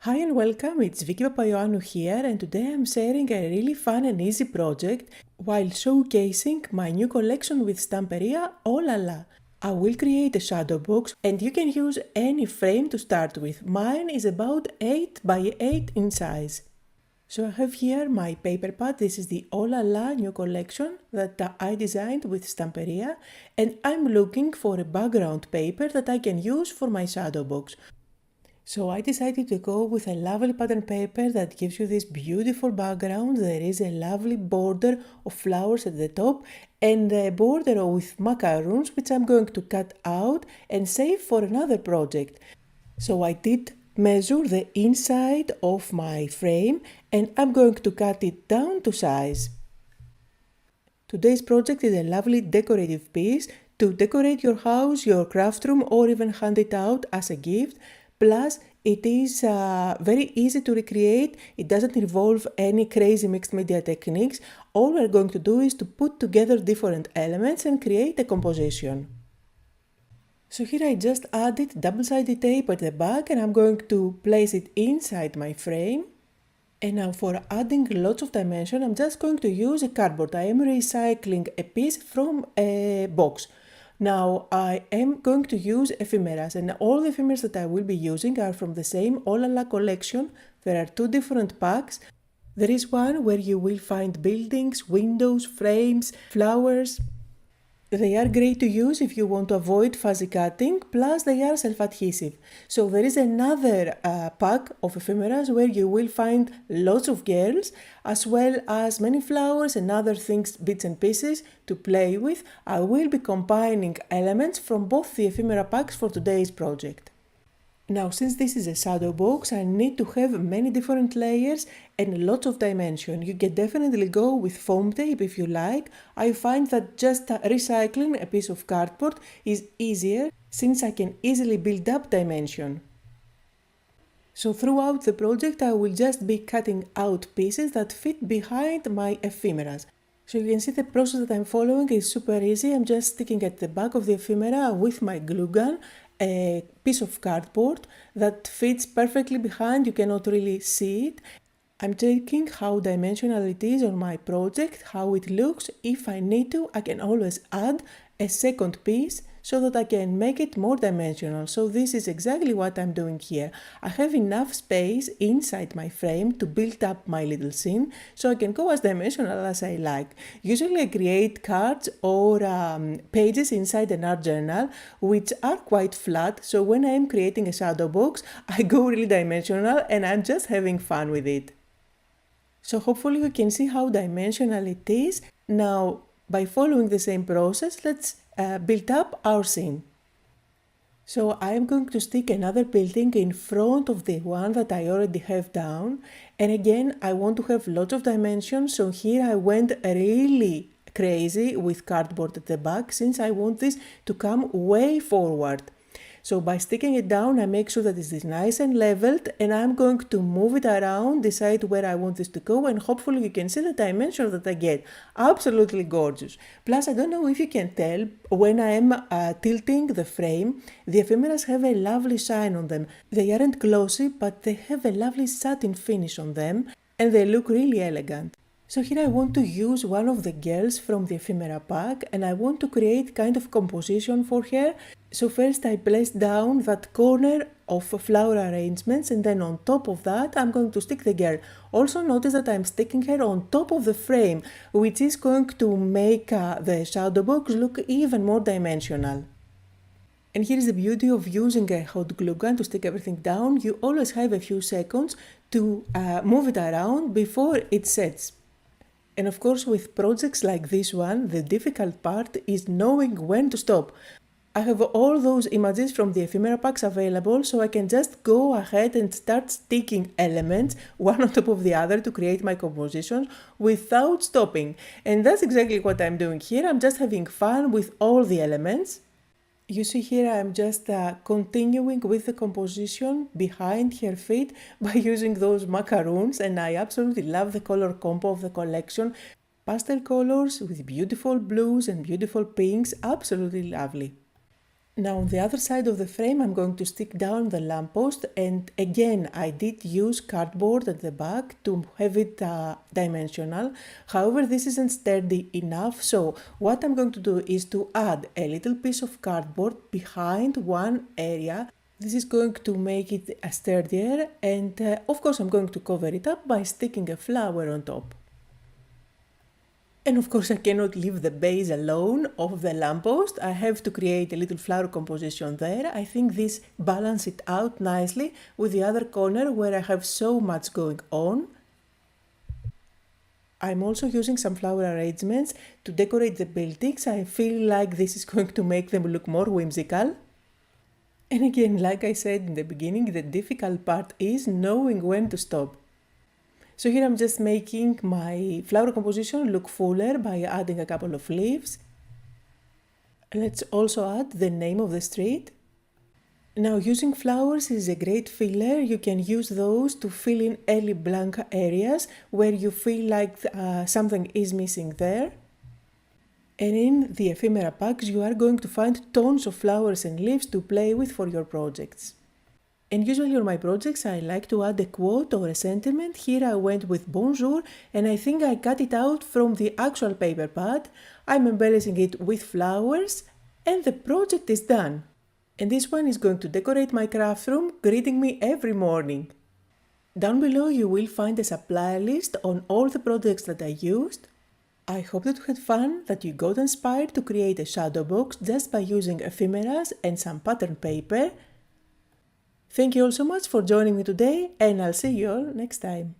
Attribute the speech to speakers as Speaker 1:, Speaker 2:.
Speaker 1: Hi and welcome, it's Vicky Papaioannou here, and today I'm sharing a really fun and easy project while showcasing my new collection with Stamperia Oh La La. I will create a shadow box and you can use any frame to start with. Mine is about 8 by 8 in size. So I have here my paper pad. This is the Oh La La new collection that I designed with Stamperia, and I'm looking for a background paper that I can use for my shadow box. So I decided to go with a lovely pattern paper that gives you this beautiful background. There is a lovely border of flowers at the top and a border with macaroons, which I'm going to cut out and save for another project. So I did measure the inside of my frame and I'm going to cut it down to size. Today's project is a lovely decorative piece to decorate your house, your craft room, or even hand it out as a gift. Plus, it is very easy to recreate. It doesn't involve any crazy mixed media techniques. All we're going to do is to put together different elements and create a composition. So here I just added double-sided tape at the back and I'm going to place it inside my frame. And now for adding lots of dimension, I'm just going to use a cardboard. I am recycling a piece from a box. Now I am going to use ephemeras, and all the ephemeras that I will be using are from the same Oh La La collection. There are two different packs. There is one where you will find buildings, windows, frames, flowers. They are great to use if you want to avoid fuzzy cutting, plus they are self-adhesive. So there is another pack of ephemeras where you will find lots of girls, as well as many flowers and other things, bits and pieces to play with. I will be combining elements from both the ephemera packs for today's project. Now, since this is a shadow box, I need to have many different layers and lots of dimension. You can definitely go with foam tape if you like. I find that just recycling a piece of cardboard is easier since I can easily build up dimension. So throughout the project, I will just be cutting out pieces that fit behind my ephemeras. So you can see the process that I'm following is super easy. I'm just sticking at the back of the ephemera with my glue gun a piece of cardboard that fits perfectly behind. You cannot really see it. I'm checking how dimensional it is on my project, how it looks. If I need to, I can always add a second piece so that I can make it more dimensional. So this is exactly what I'm doing here. I have enough space inside my frame to build up my little scene, so I can go as dimensional as I like. Usually I create cards or pages inside an art journal, which are quite flat, so when I'm creating a shadow box, I go really dimensional and I'm just having fun with it. So hopefully you can see how dimensional it is. Now, by following the same process, let's build up our scene. So I'm going to stick another building in front of the one that I already have down. And again, I want to have lots of dimensions. So here I went really crazy with cardboard at the back since I want this to come way forward. So by sticking it down, I make sure that it is nice and leveled, and I'm going to move it around, decide where I want this to go, and hopefully you can see the dimension that I get. Absolutely gorgeous. Plus, I don't know if you can tell, when I am tilting the frame, the ephemeras have a lovely shine on them. They aren't glossy, but they have a lovely satin finish on them, and they look really elegant. So here I want to use one of the girls from the ephemera pack and I want to create kind of composition for her. So first I place down that corner of flower arrangements and then on top of that I'm going to stick the girl. Also notice that I'm sticking her on top of the frame, which is going to make the shadow box look even more dimensional. And here's the beauty of using a hot glue gun to stick everything down. You always have a few seconds to move it around before it sets. And of course, with projects like this one, the difficult part is knowing when to stop. I have all those images from the ephemera packs available, so I can just go ahead and start sticking elements one on top of the other to create my compositions without stopping. And that's exactly what I'm doing here. I'm just having fun with all the elements. You see here I'm just continuing with the composition behind her feet by using those macaroons, and I absolutely love the color combo of the collection. Pastel colors with beautiful blues and beautiful pinks, absolutely lovely. Now on the other side of the frame I'm going to stick down the lamppost, and again I did use cardboard at the back to have it dimensional. However, this isn't sturdy enough, so what I'm going to do is to add a little piece of cardboard behind one area. This is going to make it sturdier, and of course I'm going to cover it up by sticking a flower on top. And of course I cannot leave the base alone of the lamppost. I have to create a little flower composition there. I think this balances it out nicely with the other corner where I have so much going on. I'm also using some flower arrangements to decorate the buildings. I feel like this is going to make them look more whimsical. And again, like I said in the beginning, the difficult part is knowing when to stop. So here I'm just making my flower composition look fuller by adding a couple of leaves. Let's also add the name of the street. Now, using flowers is a great filler. You can use those to fill in early blank areas where you feel like something is missing there. And in the ephemera packs you are going to find tons of flowers and leaves to play with for your projects. And usually on my projects I like to add a quote or a sentiment. Here I went with bonjour, and I think I cut it out from the actual paper pad. I'm embellishing it with flowers and the project is done. And this one is going to decorate my craft room, greeting me every morning. Down below you will find a supplier list on all the projects that I used. I hope that you had fun, that you got inspired to create a shadow box just by using ephemeras and some pattern paper. Thank you all so much for joining me today, and I'll see you all next time.